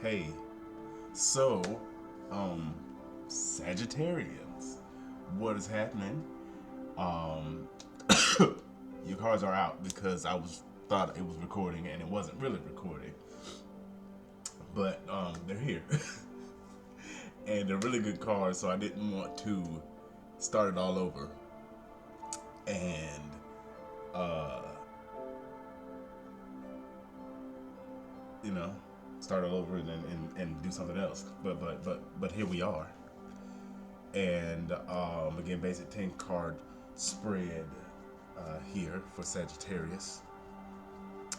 Hey, so, um, Sagittarians, what is happening? Um, your cards are out because I was thought it was recording and it wasn't really recording, but they're here, and they're really good cards. So I didn't want to start it all over and uh, you know, start all over and do something else. But here we are. And again, basic 10 card spread here for Sagittarius.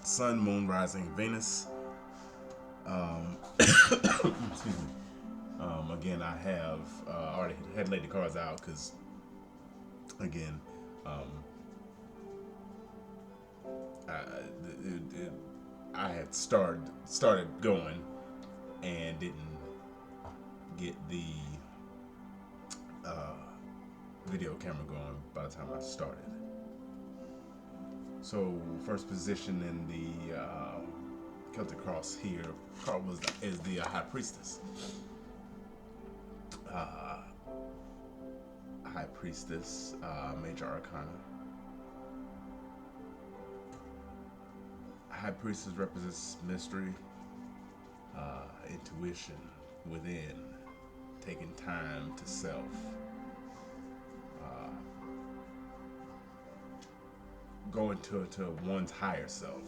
Sun, Moon, Rising, Venus. Excuse me. Again, I have already had laid the cards out because, again, um, I, I had started going and didn't get the uh, video camera going by the time I started. So first position in the Celtic cross here is the High Priestess. Uh, High Priestess, Major Arcana. High Priestess represents mystery, intuition within, taking time to self. Going to one's higher self.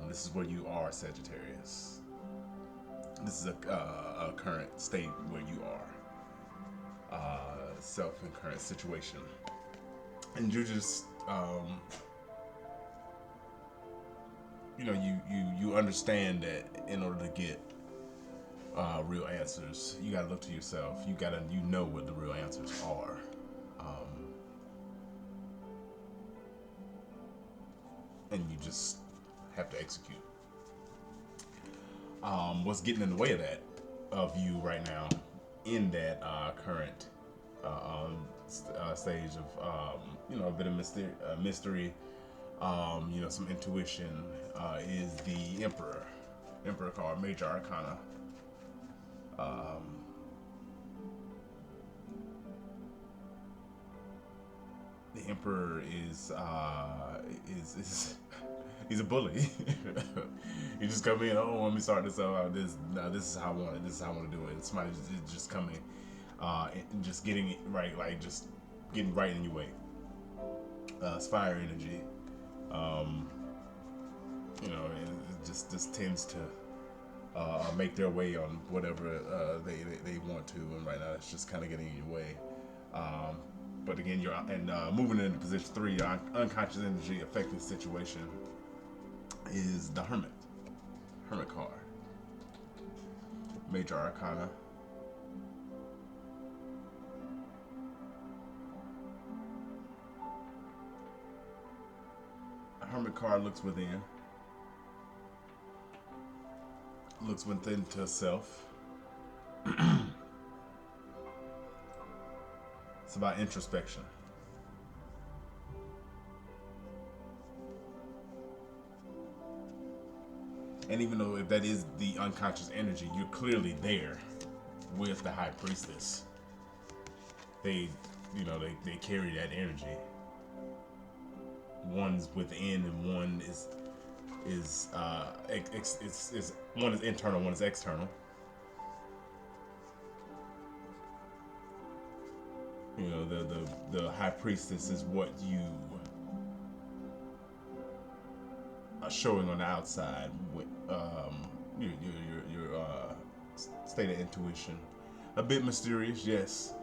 This is where you are, Sagittarius. This is a current state where you are, self and current situation, and you're just, you understand that in order to get real answers, you gotta look to yourself. You know what the real answers are. And you just have to execute. What's getting in the way of that, of you right now, in that current stage of a bit of mystery, some intuition, is the Emperor card, Major Arcana. The Emperor is he's a bully. You just come in, oh, let me start this out. This is how I want it. This is how I want to do it. Somebody just coming, and just getting it right, like just getting right in your way. It's fire energy. It just tends to make their way on whatever they want to, and right now it's just kind of getting in your way. But again, you're moving into position 3. Your unconscious energy affecting the situation is the Hermit card, Major Arcana. A Hermit card looks within to self. It's about introspection. And even though if that is the unconscious energy, you're clearly there with the High Priestess. They carry that energy. One's within and one is one is internal, one is external. The High Priestess is what you are showing on the outside with your state of intuition. A bit mysterious, yes,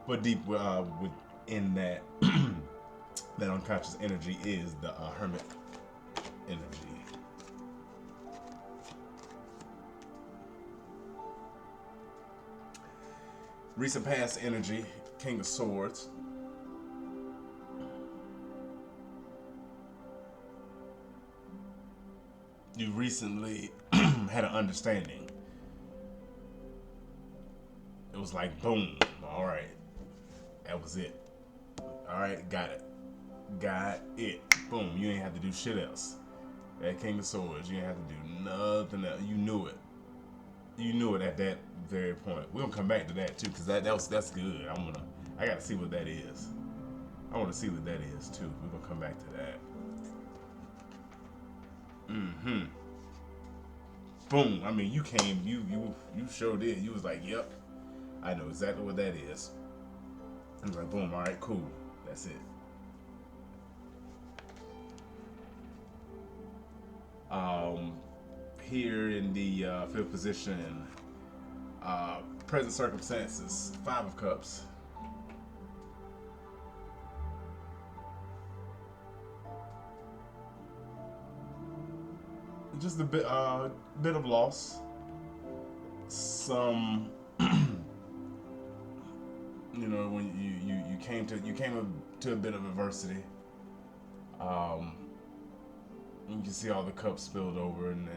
but deep within that that unconscious energy is the Hermit energy. Recent past energy, King of Swords. You recently had an understanding. It was like, boom, all right, that was it. All right, got it. Boom, you ain't have to do shit else. That King of Swords. You didn't have to do nothing else. You knew it. You knew it at that very point. We're gonna come back to that too, because that's good. I gotta see what that is. I want to see what that is too. We're gonna come back to that. Mm-hmm. Boom. I mean, you sure did. You was like, yep, I know exactly what that is. I was like, boom. All right, cool. That's it. Here in the fifth position, present circumstances, Five of Cups. Just a bit of loss. Some, when you came to a bit of adversity. You can see all the cups spilled over, and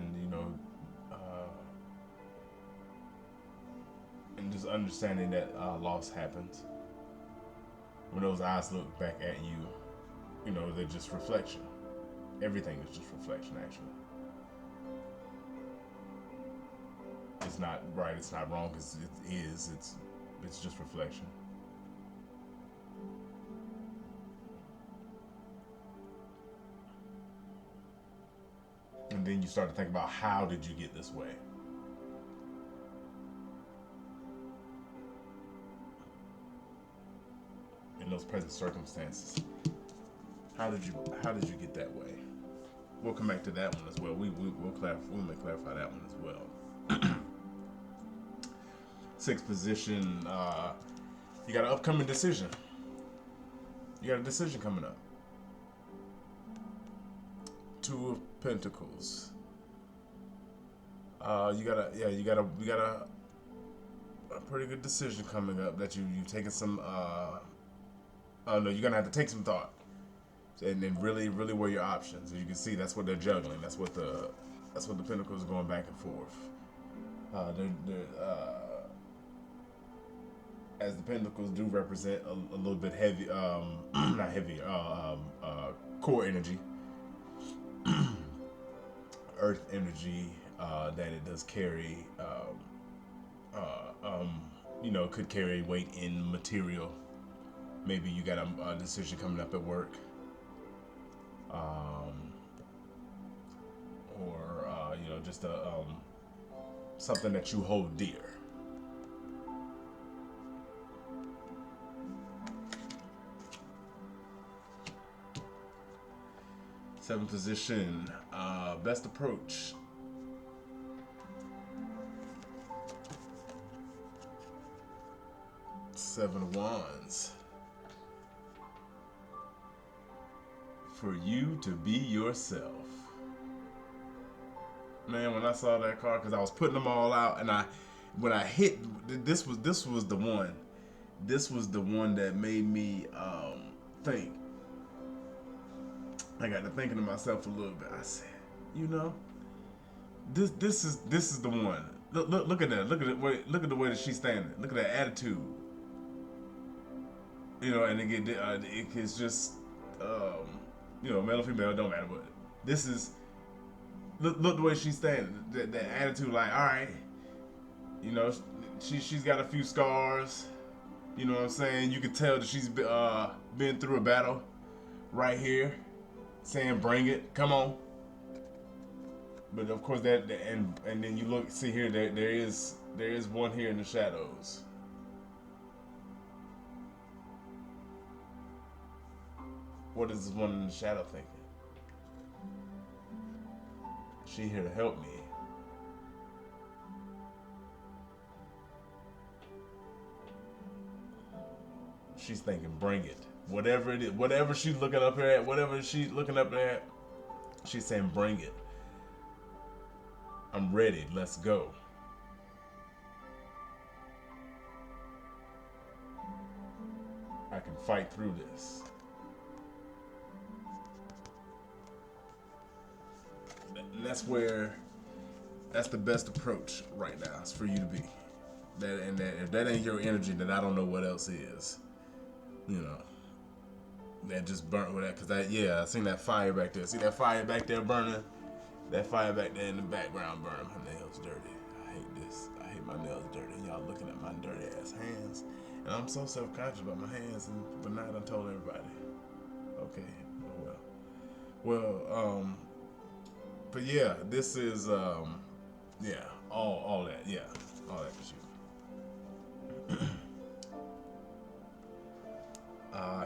and just understanding that loss happens. When those eyes look back at you, they're just reflection. Everything is just reflection, actually. It's not right, it's not wrong, it's just reflection. And then you start to think about, how did you get this way? In those present circumstances, how did you get that way? We'll come back to that one as well. We'll clarify that one as well. Sixth position, you got an upcoming decision. You got a decision coming up. Two of Pentacles. You got a pretty good decision coming up that you've taken some. No, you're gonna have to take some thought, and then really weigh your options. As you can see, that's what they're juggling. That's what the Pentacles are going back and forth. As the Pentacles do represent a little bit heavy, not heavy, core energy. Earth energy that it does carry, could carry weight in material. Maybe you got a decision coming up at work, or just something that you hold dear. Seventh position, best approach. Seven of Wands. For you to be yourself. Man, when I saw that card, because I was putting them all out, and when I hit, this was the one. This was the one that made me think. I got to thinking to myself a little bit. I said, this is the one. Look at that. Look at the way that she's standing. Look at that attitude. And it's just male or female, don't matter. But this is look the way she's standing. That attitude, like, all right, she's got a few scars. You know what I'm saying? You can tell that she's been through a battle right here. Saying, bring it, come on. But of course and then you see here, there is one here in the shadows. What is this one in the shadow thinking? She here to help me. She's thinking, bring it. Whatever it is, whatever she's looking up at, she's saying, bring it. I'm ready. Let's go. I can fight through this. And that's the best approach right now. It's for you to be. If that ain't your energy, then I don't know what else is. That just burnt with that, because I seen that fire back there. See that fire back there burning? That fire back there in the background burning my nails dirty. I hate this. I hate my nails dirty. Y'all looking at my dirty ass hands. And I'm so self-conscious about my hands, but now I done told everybody. Okay, oh well. Well, but yeah, this is, yeah, all that, yeah, all that shit.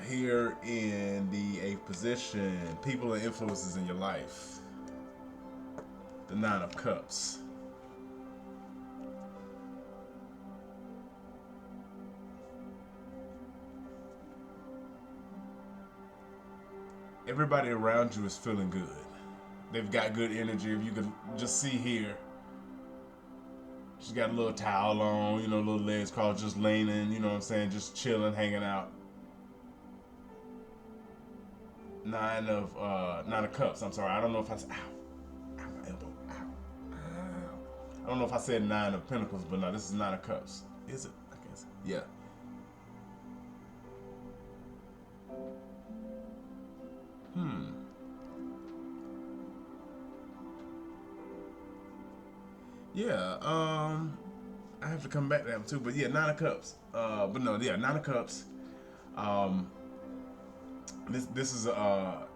Here in the 8th position, people and influences in your life. The 9 of Cups. Everybody around you is feeling good. They've got good energy. If you can just see here, she's got a little towel on, you know, little legs crossed, just leaning, you know what I'm saying, just chilling, hanging out. 9 of Cups. I'm sorry. I don't know if I said, ow, my elbow, ow. I don't know if I said 9 of Pentacles, but no, this is 9 of Cups. Is it? I guess. Yeah. Yeah. I have to come back to that too, but yeah, 9 of Cups. But no, yeah, 9 of Cups. This is a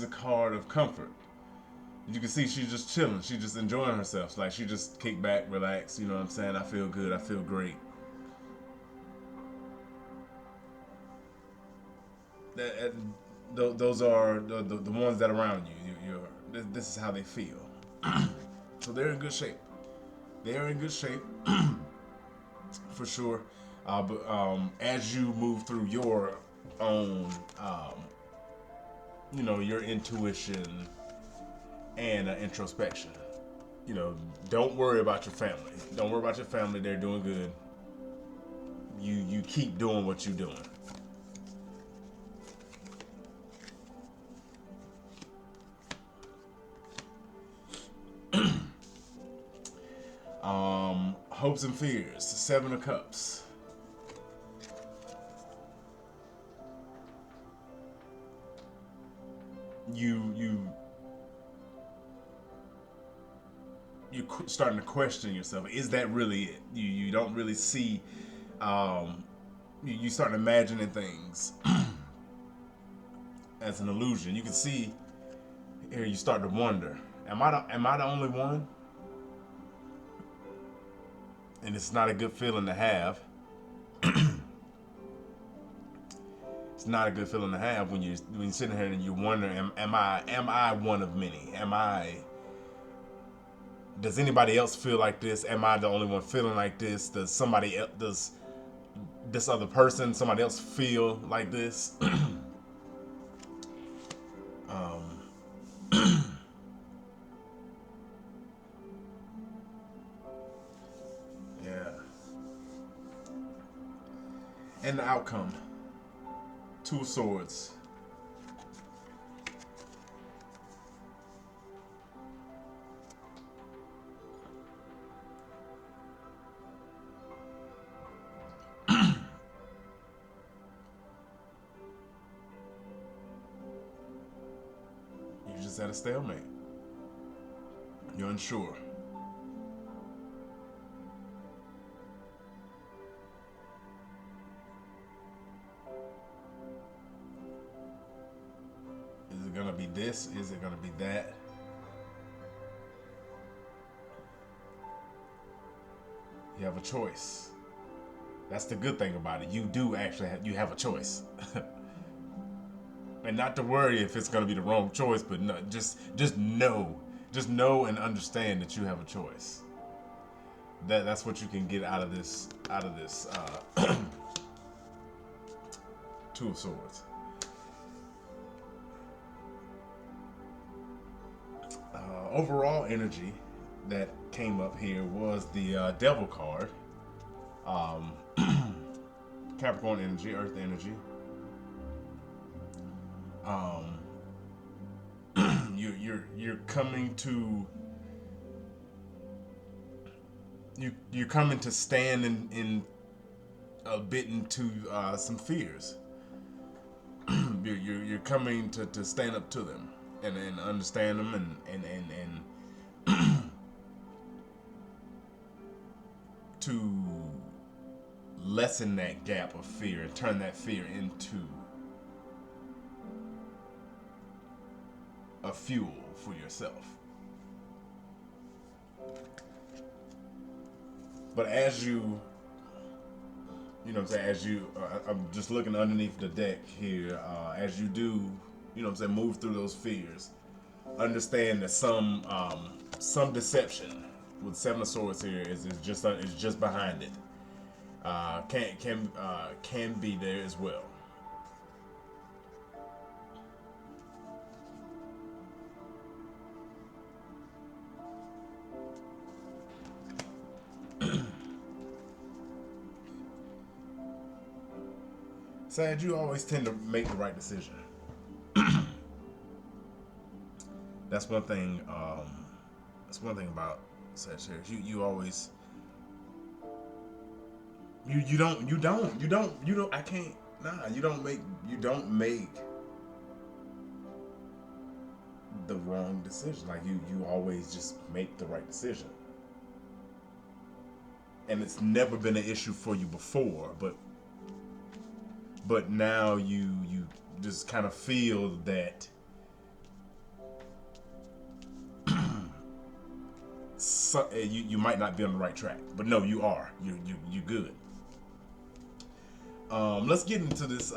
card of comfort. You can see she's just chilling. She's just enjoying herself. Like she just kick back, relax. You know what I'm saying? I feel good. I feel great. Those are the ones that are around you. This is how they feel. So they're in good shape. They're in good shape for sure. But as you move through your own, you know, your intuition and introspection, you know, don't worry about your family. Don't worry about your family. They're doing good. You keep doing what you're doing. Hopes and fears. 7 of Cups. You're starting to question yourself. Is that really it? You don't really see. You start imagining things as an illusion. You can see here. You start to wonder. Am I the only one? And it's not a good feeling to have. It's not a good feeling to have when you're sitting here and you wonder, am I one of many? Does anybody else feel like this? Am I the only one feeling like this? Does this other person, somebody else feel like this? Yeah. And the outcome. 2 of Swords. You're just at a stalemate. You're unsure. Is it gonna be this? Is it gonna be that? You have a choice. That's the good thing about it. You do actually have a choice. And not to worry if it's gonna be the wrong choice, but no, just know. Just know and understand that you have a choice. That's what you can get out of this 2 of Swords. Overall energy that came up here was the Devil card. Capricorn energy, Earth energy. You're coming to you're coming to stand in a bit into some fears. You're coming to stand up to them and understand them and to lessen that gap of fear and turn that fear into a fuel for yourself. But as you know what I'm saying, as you, I'm just looking underneath the deck here, as you do, you know what I'm saying, move through those fears, understand that some deception with Seven of Swords here is just behind it. Can be there as well. Sad, you always tend to make the right decision. That's one thing. That's one thing about Sagittarius. You always. You don't. I can't. Nah. You don't make the wrong decision. Like you always just make the right decision. And it's never been an issue for you before, but now you just kind of feel that you might not be on the right track, but no, you are. You good. Let's get into this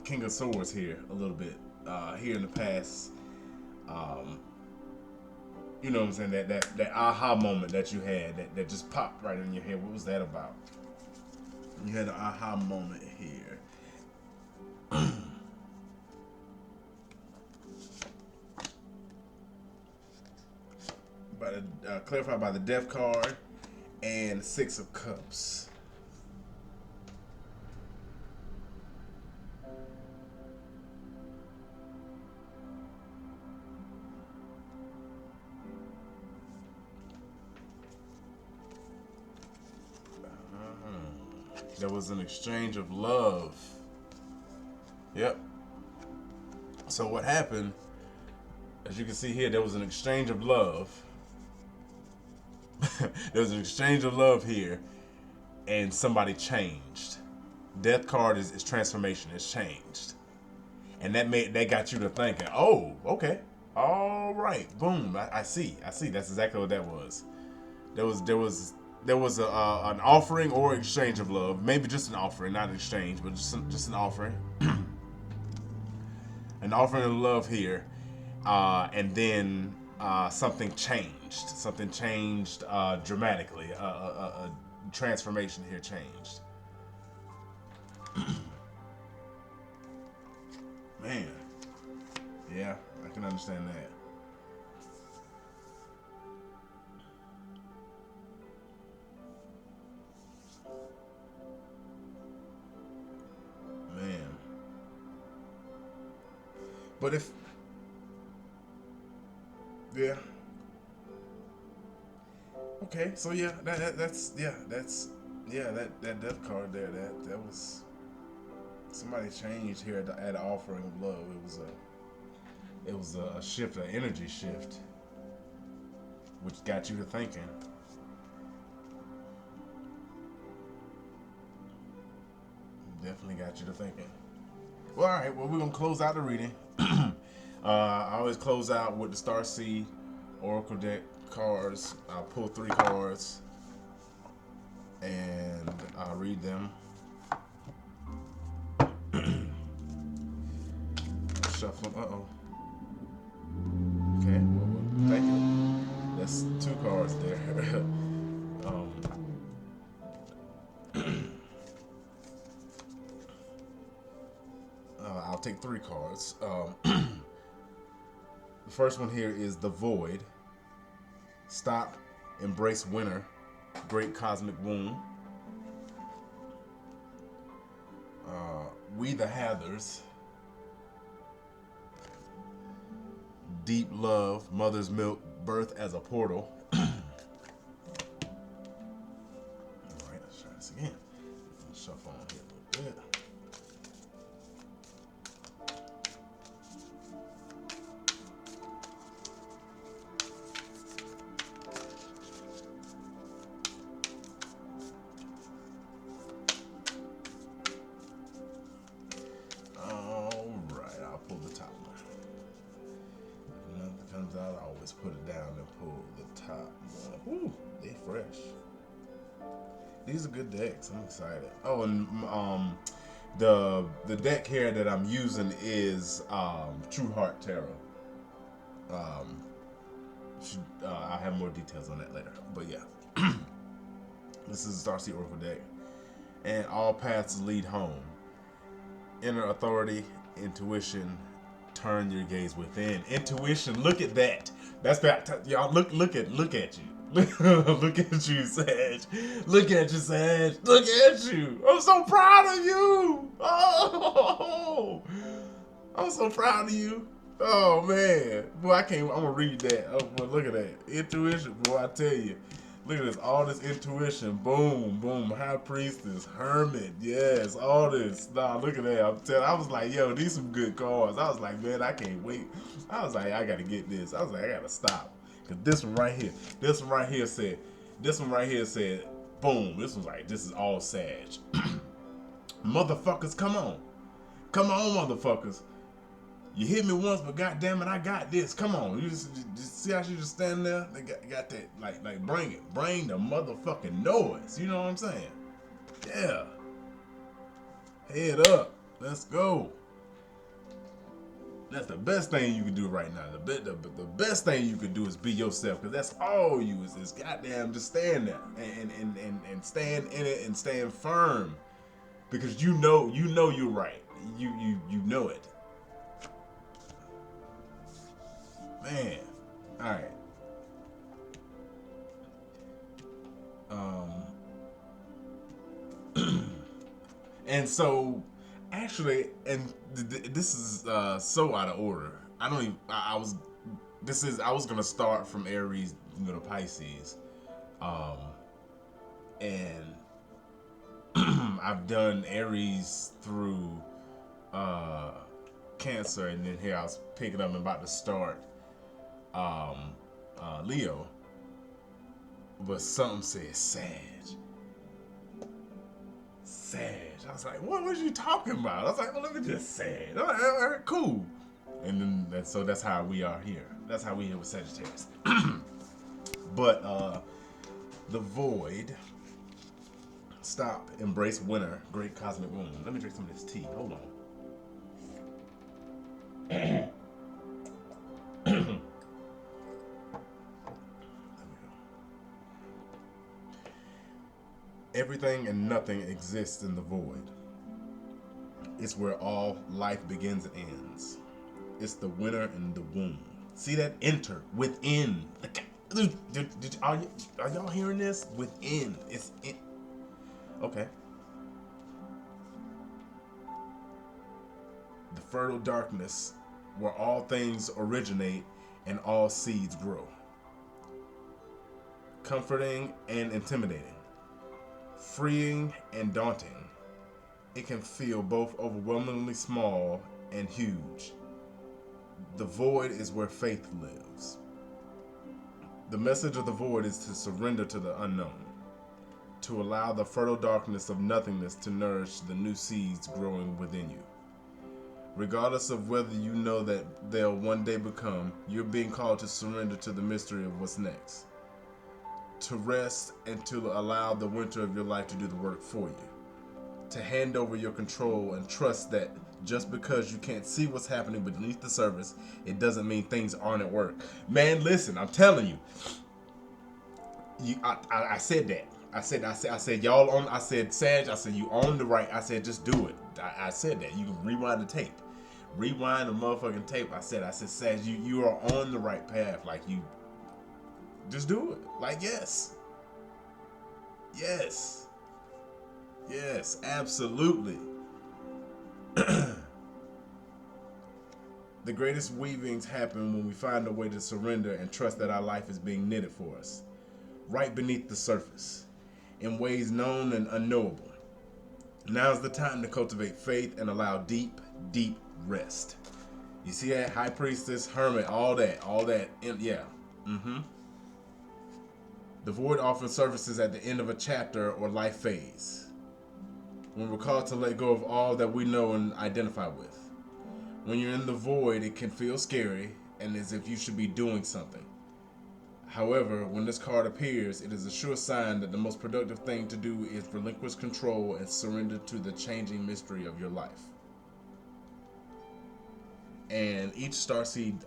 King of Swords here a little bit. Here in the past, you know what I'm saying, that aha moment that you had that just popped right in your head. What was that about? You had an aha moment here. Clarified by the Death card and Six of Cups. There was an exchange of love. Yep. So what happened, as you can see here, there was an exchange of love. There was an exchange of love here, and somebody changed. Death card is transformation. It's changed, and that got you to thinking, oh, okay, all right, boom. I see. That's exactly what that was. There was an offering or exchange of love. Maybe just an offering, not an exchange, but just an offering. An offering of love here, and then something changed. Something changed dramatically. A transformation here changed. Man, yeah, I can understand that. Man. But if, yeah, okay, so yeah, that death card there, that was somebody changed here at the offering of love. It was a shift, an energy shift, which got you to thinking. Definitely got you to thinking. Well, all right. Well, we're gonna close out the reading. I always close out with the Starseed Oracle deck cards. I'll pull 3 cards and I'll read them. Shuffle them. Uh-oh. Okay. Well, thank you. That's 2 cards there. I'll take 3 cards. The first one here is the Void. Stop, embrace winter, great cosmic wound. We the Hathers. Deep love, mother's milk, birth as a portal. All right, let's try this again. Let's shuffle on here a little bit. I'll always put it down and pull the top. Whew, they fresh. These are good decks. I'm excited. Oh, and the deck here that I'm using is True Heart Tarot. I'll have more details on that later. But yeah, this is a Starseed Oracle deck, and all paths lead home. Inner authority, intuition. Turn your gaze within. Intuition. Look at that. That's that. Y'all look at you. Look at you, Sag. Look at you, Sag. Look at you. I'm so proud of you. Oh, I'm so proud of you. Oh man, boy, I can't. I'm gonna read that. Oh, boy, look at that intuition, boy. I tell you, look at this. All this intuition. Boom, boom. High Priestess, Hermit. Yes, all this. Nah, look at that. I'm telling. I was like, yo, these some good cards. I was like, man, I can't wait. I was like, I gotta get this. I was like, I gotta stop. Cause this one right here said, boom. This was like, this is all Sag. Motherfuckers, come on, motherfuckers. You hit me once, but goddamn it, I got this. Come on, you just see how she just standing there. They got that like bring the motherfucking noise. You know what I'm saying? Yeah. Head up, let's go. That's the best thing you can do right now. The best thing you can do is be yourself, because that's all you is goddamn just stand there and stand in it and stand firm, because you know you're right. You know it. Man, all right. And so, actually, and this is so out of order. I don't even. I was gonna start from Aries, to Pisces, and I've done Aries through Cancer, and then here I was picking up and about to start Leo, but something said Sag. I was like, what was you talking about? I was like, well, let me just say it. All right, cool. And then so that's how we are here. That's how we here with Sagittarius. But the void. Stop. Embrace winter. Great cosmic moon. Let me drink some of this tea. Hold on. Everything and nothing exists in the void. It's where all life begins and ends. It's the winter and the womb. See that? Enter within. Are y'all hearing this? Within. It's in. Okay. The fertile darkness where all things originate and all seeds grow. Comforting and intimidating. Freeing and daunting. It can feel both overwhelmingly small and huge. The void is where faith lives. The message of the void is to surrender to the unknown, to allow the fertile darkness of nothingness to nourish the new seeds growing within you. Regardless of whether you know that they'll one day become, you're being called to surrender to the mystery of what's next. To rest and to allow the winter of your life to do the work for you. To hand over your control and trust that just because you can't see what's happening beneath the surface, it doesn't mean things aren't at work. Man, listen, I'm telling you. I said that. I said y'all on. I said Sag. I said you on the right. I said just do it. I said that. You can rewind the tape. Rewind the motherfucking tape. I said Sag, you are on the right path. Like you. Just do it. Like, yes. Yes. Yes, absolutely. The greatest weavings happen when we find a way to surrender and trust that our life is being knitted for us, right beneath the surface, in ways known and unknowable. Now's the time to cultivate faith and allow deep, deep rest. You see that? High Priestess, Hermit, all that. Yeah. The void often surfaces at the end of a chapter or life phase, when we're called to let go of all that we know and identify with. When you're in the void, it can feel scary. and as if you should be doing something. However, when this card appears, it is a sure sign that the most productive thing to do is relinquish control and surrender to the changing mystery of your life. And each Starseed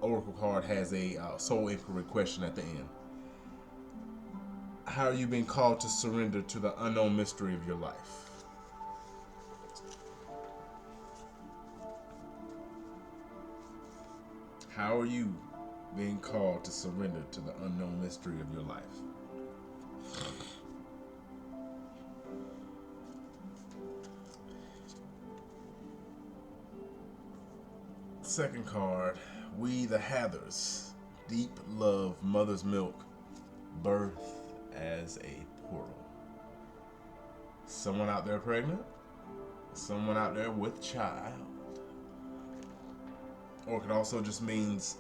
Oracle card has a soul inquiry question at the end. How are you being called to surrender to the unknown mystery of your life? How are you being called to surrender to the unknown mystery of your life? Second card, we the Hathers, deep love, mother's milk, birth as a portal. Someone out there pregnant, someone out there with child, or it could also just means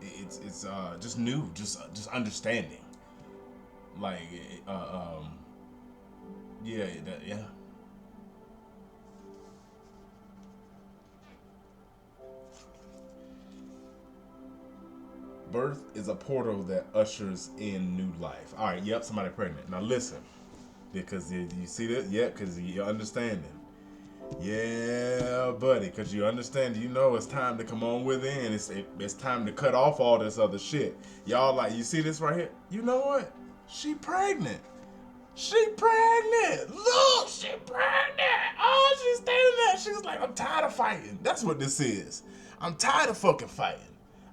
it's just new, just understanding, like yeah, yeah. Birth is a portal that ushers in new life. All right, yep, somebody pregnant. Now listen, because you see that? Yeah, because you're understanding. Yeah, buddy, because you understand, you know it's time to come on within. It's time to cut off all this other shit. Y'all like, you see this right here? You know what? She pregnant. She pregnant. Look, she pregnant. Oh, she's standing there. She's like, I'm tired of fighting. That's what this is. I'm tired of fucking fighting.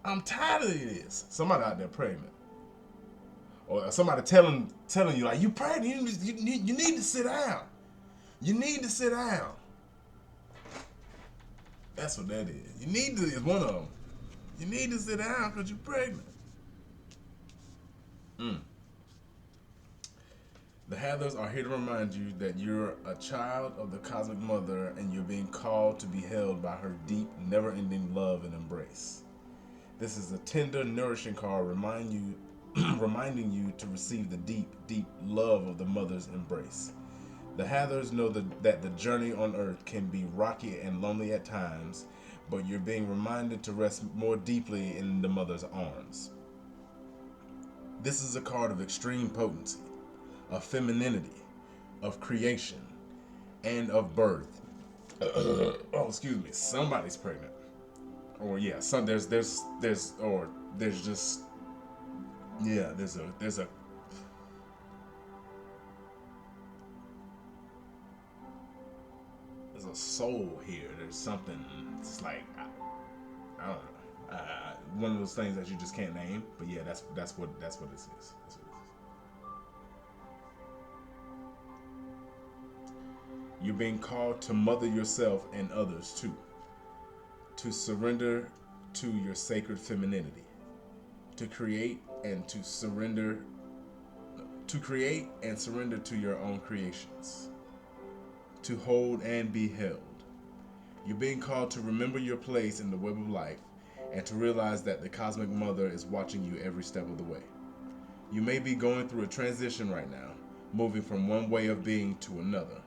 I'm tired of this. Somebody out there pregnant. Or somebody telling you, like, you pregnant. You need to sit down. You need to sit down. That's what that is. You need to, is one of them. You need to sit down because you're pregnant. The Hathers are here to remind you that you're a child of the Cosmic Mother and you're being called to be held by her deep, never-ending love and embrace. This is a tender, nourishing card reminding you to receive the deep, deep love of the Mother's embrace. The Hathers know that the journey on Earth can be rocky and lonely at times, but you're being reminded to rest more deeply in the Mother's arms. This is a card of extreme potency, of femininity, of creation, and of birth. Oh, excuse me. Somebody's pregnant, or yeah, there's just yeah, there's a soul here. There's something. It's like I don't know. One of those things that you just can't name. But yeah, that's what this is. That's what it is. You're being called to mother yourself and others too. To surrender to your sacred femininity. To create and surrender to your own creations. To hold and be held. You're being called to remember your place in the web of life and to realize that the Cosmic Mother is watching you every step of the way. You may be going through a transition right now, moving from one way of being to another.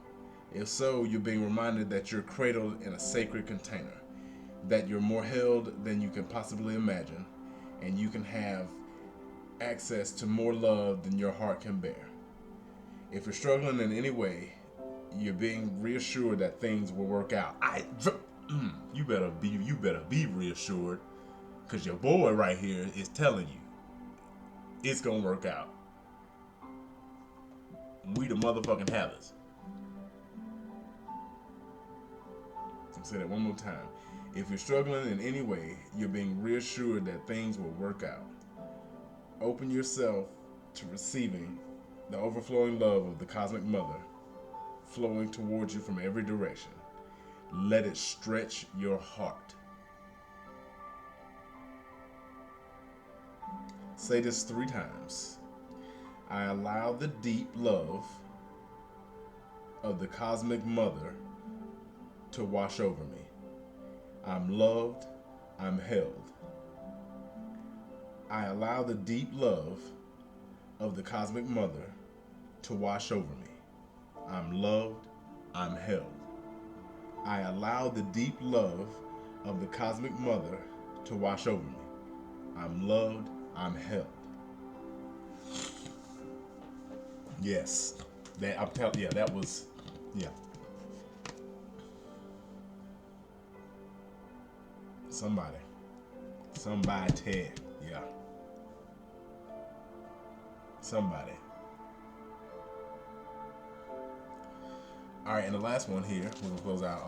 If so, you're being reminded that you're cradled in a sacred container, that you're more held than you can possibly imagine, and you can have access to more love than your heart can bear. If you're struggling in any way, you're being reassured that things will work out. You better be reassured, because your boy right here is telling you it's gonna work out. We the motherfucking Hathers. I'll say that one more time. If you're struggling in any way, you're being reassured that things will work out. Open yourself to receiving the overflowing love of the Cosmic Mother flowing towards you from every direction. Let it stretch your heart. Say this 3 times. I allow the deep love of the Cosmic Mother to wash over me. I'm loved, I'm held. I allow the deep love of the Cosmic Mother to wash over me. I'm loved, I'm held. I allow the deep love of the cosmic mother to wash over me. I'm loved, I'm held. Yes. That I'm telling yeah, that was yeah. Somebody. Yeah. Somebody. All right, and the last one here, we're gonna close out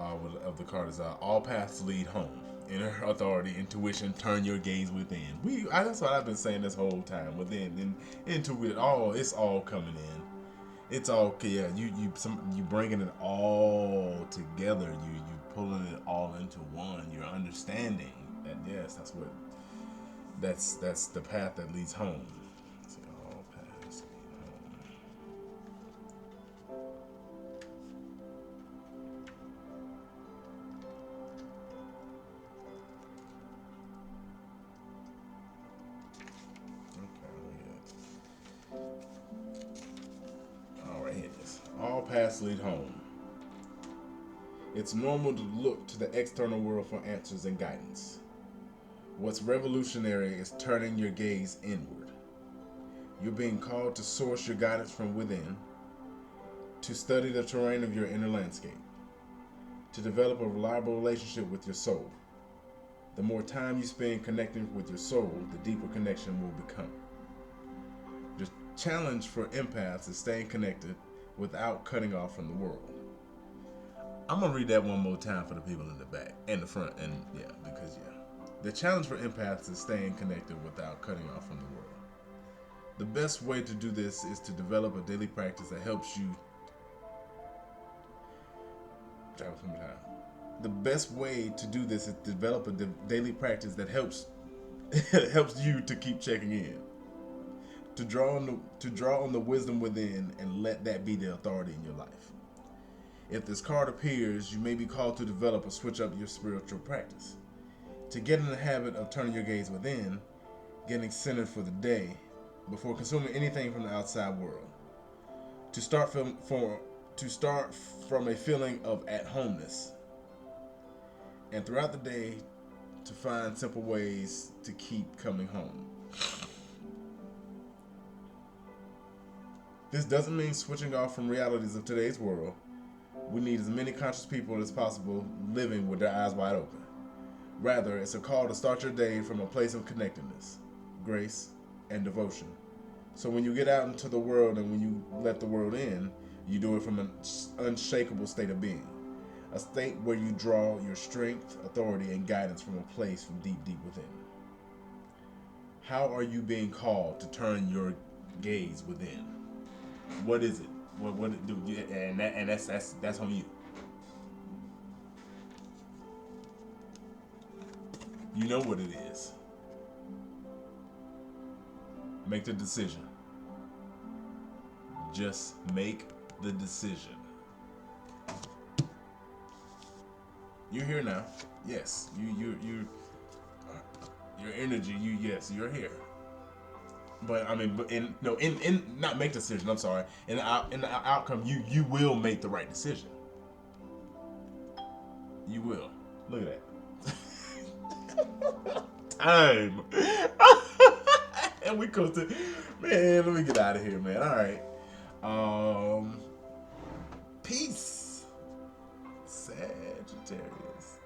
of the card is all paths lead home. Inner authority, intuition, turn your gaze within. That's what I've been saying this whole time. Within and into it all, it's all coming in. It's all yeah. You bringing it all together. You pulling it all into one. You're understanding that yes, that's the path that leads home. See, all paths lead home. All right, here it is. All paths lead home. It's normal to look to the external world for answers and guidance. What's revolutionary is turning your gaze inward. You're being called to source your guidance from within, to study the terrain of your inner landscape, to develop a reliable relationship with your soul. The more time you spend connecting with your soul, the deeper connection will become. The challenge for empaths is staying connected without cutting off from the world. I'm gonna read that one more time for the people in the back and the front, and yeah, because yeah. The challenge for empaths is staying connected without cutting off from the world. The best way to do this is to develop a daily practice that helps you. The best way to do this is to develop a daily practice that helps you to keep checking in, to draw on the wisdom within, and let that be the authority in your life. If this card appears, you may be called to develop or switch up your spiritual practice. To get in the habit of turning your gaze within, getting centered for the day, before consuming anything from the outside world. To start from a feeling of at-homeness. And throughout the day, to find simple ways to keep coming home. This doesn't mean switching off from realities of today's world. We need as many conscious people as possible living with their eyes wide open. Rather, it's a call to start your day from a place of connectedness, grace, and devotion. So when you get out into the world and when you let the world in, you do it from an unshakable state of being. A state where you draw your strength, authority, and guidance from a place from deep, deep within. How are you being called to turn your gaze within? What is it? What do you, and that's on you. You know what it is. Make the decision. Just make the decision. You're here now. Yes, your energy. You're here. But I mean, in not make the decision. I'm sorry. In the outcome, you will make the right decision. You will. Look at that. Time. And we go to, man. Let me get out of here, man. All right. Peace, Sagittarius.